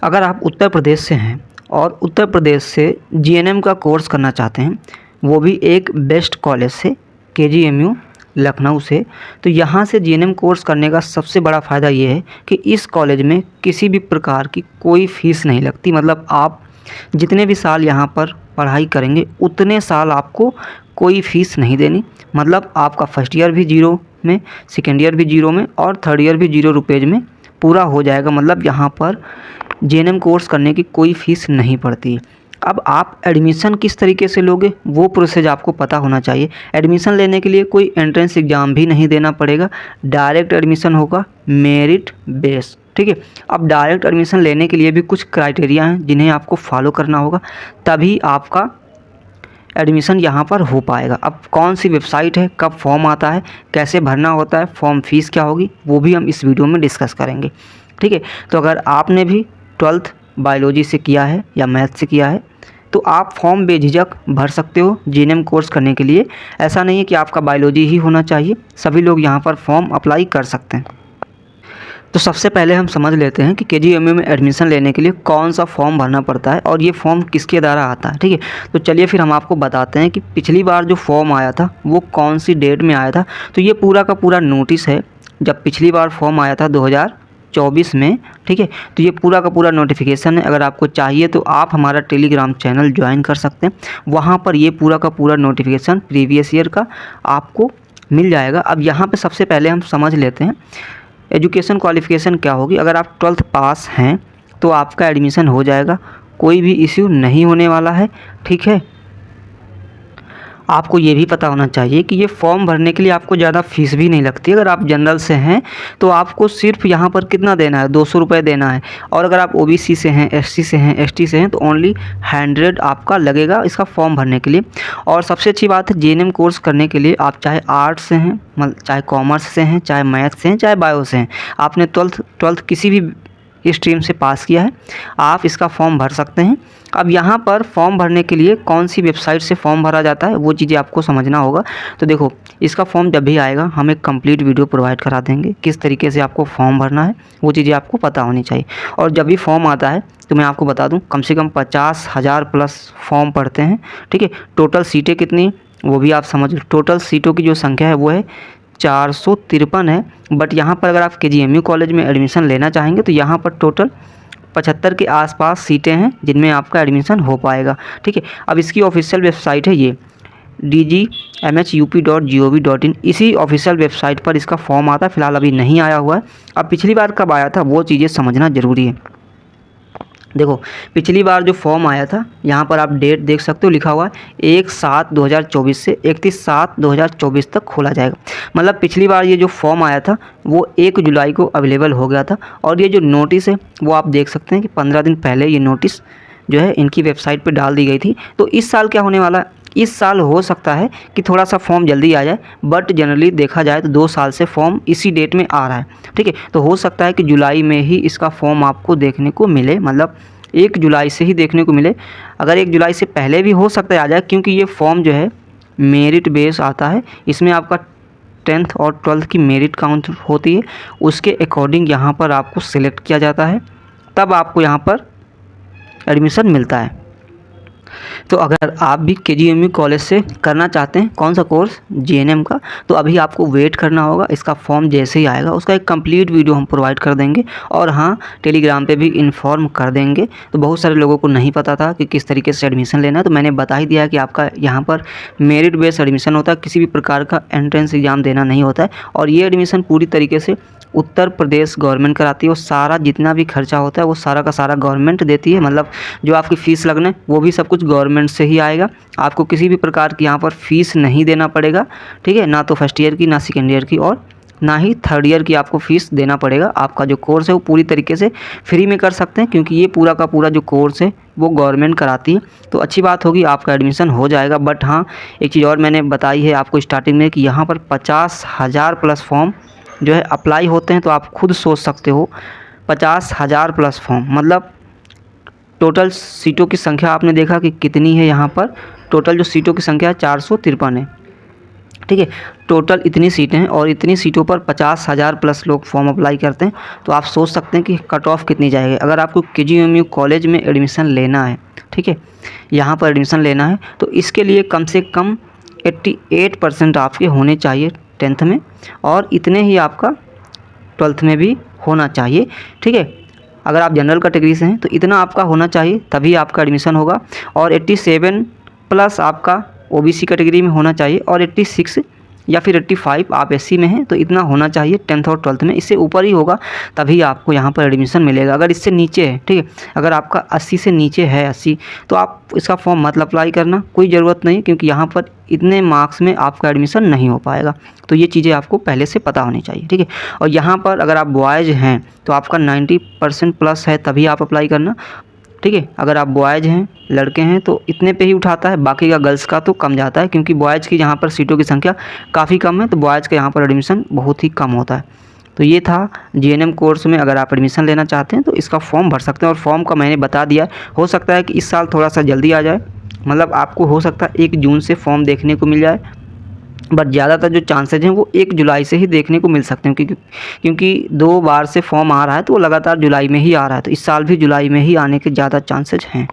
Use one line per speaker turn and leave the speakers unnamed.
अगर आप उत्तर प्रदेश से हैं और उत्तर प्रदेश से जीएनएम का कोर्स करना चाहते हैं, वो भी एक बेस्ट कॉलेज से, केजीएमयू लखनऊ से, तो यहाँ से जीएनएम कोर्स करने का सबसे बड़ा फ़ायदा ये है कि इस कॉलेज में किसी भी प्रकार की कोई फ़ीस नहीं लगती। मतलब आप जितने भी साल यहाँ पर पढ़ाई करेंगे उतने साल आपको कोई फ़ीस नहीं देनी। मतलब आपका फर्स्ट ईयर भी जीरो में, सेकेंड ईयर भी जीरो में और थर्ड ईयर भी जीरो रुपीज़ में पूरा हो जाएगा। मतलब यहाँ पर जीएनएम कोर्स करने की कोई फ़ीस नहीं पड़ती। अब आप एडमिशन किस तरीके से लोगे वो प्रोसेस आपको पता होना चाहिए। एडमिशन लेने के लिए कोई एंट्रेंस एग्ज़ाम भी नहीं देना पड़ेगा, डायरेक्ट एडमिशन होगा मेरिट बेस। ठीक है। अब डायरेक्ट एडमिशन लेने के लिए भी कुछ क्राइटेरिया हैं जिन्हें आपको फॉलो करना होगा, तभी आपका एडमिशन यहाँ पर हो पाएगा। अब कौन सी वेबसाइट है, कब फॉर्म आता है, कैसे भरना होता है, फॉर्म फीस क्या होगी, वो भी हम इस वीडियो में डिस्कस करेंगे। ठीक है। तो अगर आपने भी 12th बायोलॉजी से किया है या मैथ से किया है तो आप फॉर्म बेझिझक भर सकते हो जीएनएम कोर्स करने के लिए। ऐसा नहीं है कि आपका बायोलॉजी ही होना चाहिए, सभी लोग यहाँ पर फॉर्म अप्लाई कर सकते हैं। तो सबसे पहले हम समझ लेते हैं कि केजीएमयू में एडमिशन लेने के लिए कौन सा फॉर्म भरना पड़ता है और ये फॉर्म किसके द्वारा आता है। ठीक है। तो चलिए फिर हम आपको बताते हैं कि पिछली बार जो फॉर्म आया था वो कौन सी डेट में आया था। तो ये पूरा का पूरा नोटिस है, जब पिछली बार फॉर्म आया था 2024 में। ठीक है। तो ये पूरा का पूरा नोटिफिकेशन है। अगर आपको चाहिए तो आप हमारा टेलीग्राम चैनल ज्वाइन कर सकते हैं, वहाँ पर ये पूरा का पूरा नोटिफिकेशन प्रीवियस ईयर का आपको मिल जाएगा। अब यहाँ पे सबसे पहले हम समझ लेते हैं एजुकेशन क्वालिफ़िकेशन क्या होगी। अगर आप 12th पास हैं तो आपका एडमिशन हो जाएगा, कोई भी इश्यू नहीं होने वाला है। ठीक है। आपको ये भी पता होना चाहिए कि ये फॉर्म भरने के लिए आपको ज़्यादा फ़ीस भी नहीं लगती। अगर आप जनरल से हैं तो आपको सिर्फ यहाँ पर कितना देना है, 200 रुपये देना है। और अगर आप ओबीसी से हैं, एससी से हैं, एसटी से हैं तो ओनली 100 आपका लगेगा इसका फॉर्म भरने के लिए। और सबसे अच्छी बात है जीएनएम कोर्स करने के लिए आप चाहे आर्ट्स से हैं, चाहे कॉमर्स से हैं, चाहे मैथ से हैं, चाहे बायो से हैं, आपने 12th किसी भी स्ट्रीम से पास किया है, आप इसका फॉर्म भर सकते हैं। अब यहाँ पर फॉर्म भरने के लिए कौन सी वेबसाइट से फॉर्म भरा जाता है वो चीज़ें आपको समझना होगा। तो देखो, इसका फॉर्म जब भी आएगा हम एक कंप्लीट वीडियो प्रोवाइड करा देंगे, किस तरीके से आपको फॉर्म भरना है वो चीज़ें आपको पता होनी चाहिए। और जब भी फॉर्म आता है तो मैं आपको बता दूं कम से कम 50,000 प्लस फॉर्म पड़ते हैं। ठीक है। टोटल सीटें कितनी वो भी आप समझ लो। टोटल सीटों की जो संख्या है वो है 453 है। बट यहाँ पर अगर आप केजीएमयू कॉलेज में एडमिशन लेना चाहेंगे तो यहाँ पर टोटल 75 के आसपास सीटें हैं जिनमें आपका एडमिशन हो पाएगा। ठीक है। अब इसकी ऑफिशियल वेबसाइट है ये dgmhup.gov.in। इसी ऑफिशियल वेबसाइट पर इसका फॉर्म आता है, फिलहाल अभी नहीं आया हुआ है। अब पिछली बार कब आया था वो चीज़ें समझना ज़रूरी है। देखो, पिछली बार जो फॉर्म आया था यहाँ पर आप डेट देख सकते हो, लिखा हुआ है 1/7/2024 से 31/7/2024 तक खोला जाएगा। मतलब पिछली बार ये जो फॉर्म आया था वो 1 जुलाई को अवेलेबल हो गया था। और ये जो नोटिस है वो आप देख सकते हैं कि 15 दिन पहले ये नोटिस जो है इनकी वेबसाइट पे डाल दी गई थी। तो इस साल क्या होने वाला है, इस साल हो सकता है कि थोड़ा सा फॉर्म जल्दी आ जाए, बट जनरली देखा जाए तो 2 साल से फॉर्म इसी डेट में आ रहा है। ठीक है। तो हो सकता है कि जुलाई में ही इसका फॉर्म आपको देखने को मिले, मतलब 1 जुलाई से ही देखने को मिले। अगर 1 जुलाई से पहले भी हो सकता है आ जाए, क्योंकि ये फॉर्म जो है मेरिट बेस आता है। इसमें आपका 10th और 12th की मेरिट काउंट होती है, उसके अकॉर्डिंग यहाँ पर आपको सिलेक्ट किया जाता है, तब आपको यहाँ पर एडमिशन मिलता है। तो अगर आप भी केजीएमयू कॉलेज से करना चाहते हैं कौन सा कोर्स, जीएनएम का, तो अभी आपको वेट करना होगा। इसका फॉर्म जैसे ही आएगा उसका एक कंप्लीट वीडियो हम प्रोवाइड कर देंगे और हाँ, टेलीग्राम पे भी इन्फॉर्म कर देंगे। तो बहुत सारे लोगों को नहीं पता था कि किस तरीके से एडमिशन लेना है, तो मैंने बता ही दिया कि आपका यहाँ पर मेरिट बेस्ड एडमिशन होता है, किसी भी प्रकार का एंट्रेंस एग्ज़ाम देना नहीं होता है। और ये एडमिशन पूरी तरीके से उत्तर प्रदेश गवर्नमेंट कराती है और सारा जितना भी खर्चा होता है वो सारा का सारा गवर्नमेंट देती है। मतलब जो आपकी फ़ीस लगना वो भी सब कुछ गवर्नमेंट से ही आएगा। आपको किसी भी प्रकार की यहाँ पर फ़ीस नहीं देना पड़ेगा। ठीक है। ना तो फर्स्ट ईयर की, ना सेकेंड ईयर की और ना ही थर्ड ईयर की आपको फ़ीस देना पड़ेगा। आपका जो कोर्स है वो पूरी तरीके से फ्री में कर सकते हैं, क्योंकि ये पूरा का पूरा जो कोर्स है वो गवर्नमेंट कराती है। तो अच्छी बात होगी, आपका एडमिशन हो जाएगा। बट हाँ, एक चीज़ और मैंने बताई है आपको स्टार्टिंग में कि यहाँ पर 50,000 प्लस फॉर्म जो है अप्लाई होते हैं। तो आप खुद सोच सकते हो 50,000 प्लस फॉर्म, मतलब टोटल सीटों की संख्या आपने देखा कि कितनी है। यहाँ पर टोटल जो सीटों की संख्या है 453 है। ठीक है। टोटल इतनी सीटें हैं और इतनी सीटों पर 50,000 प्लस लोग फॉर्म अप्लाई करते हैं, तो आप सोच सकते हैं कि कट ऑफ कितनी जाएगी। अगर आपको KGMU कॉलेज में एडमिशन लेना है, ठीक है, यहाँ पर एडमिशन लेना है, तो इसके लिए कम से कम 88% आपके होने चाहिए 10th में, और इतने ही आपका 12th में भी होना चाहिए, ठीक है। अगर आप जनरल कैटेगरी से हैं तो इतना आपका होना चाहिए, तभी आपका एडमिशन होगा। और 87 प्लस आपका OBC कैटेगरी में होना चाहिए, और 86 या फिर 85 आप SC में हैं तो इतना होना चाहिए 10th और 12th में। इससे ऊपर ही होगा तभी आपको यहाँ पर एडमिशन मिलेगा। अगर इससे नीचे है, ठीक है, अगर आपका 80 से नीचे है 80, तो आप इसका फॉर्म मत अप्लाई करना, कोई ज़रूरत नहीं, क्योंकि यहाँ पर इतने मार्क्स में आपका एडमिशन नहीं हो पाएगा। तो ये चीज़ें आपको पहले से पता होनी चाहिए, ठीक है। और यहाँ पर अगर आप बॉयज़ हैं तो आपका 90% प्लस है तभी आप अप्लाई करना, ठीक है। अगर आप बॉयज़ हैं, लड़के हैं, तो इतने पे ही उठाता है, बाकी का गर्ल्स का तो कम जाता है, क्योंकि बॉयज़ की यहाँ पर सीटों की संख्या काफ़ी कम है, तो बॉयज़ का यहाँ पर एडमिशन बहुत ही कम होता है। तो ये था GNM कोर्स में अगर आप एडमिशन लेना चाहते हैं तो इसका फॉर्म भर सकते हैं। और फॉर्म का मैंने बता दिया, हो सकता है कि इस साल थोड़ा सा जल्दी आ जाए, मतलब आपको हो सकता है 1 जून से फॉर्म देखने को मिल जाए, बट ज़्यादातर जो चांसेज हैं वो 1 जुलाई से ही देखने को मिल सकते हैं, क्योंकि 2 बार से फॉर्म आ रहा है तो वो लगातार जुलाई में ही आ रहा है, तो इस साल भी जुलाई में ही आने के ज़्यादा चांसेज हैं।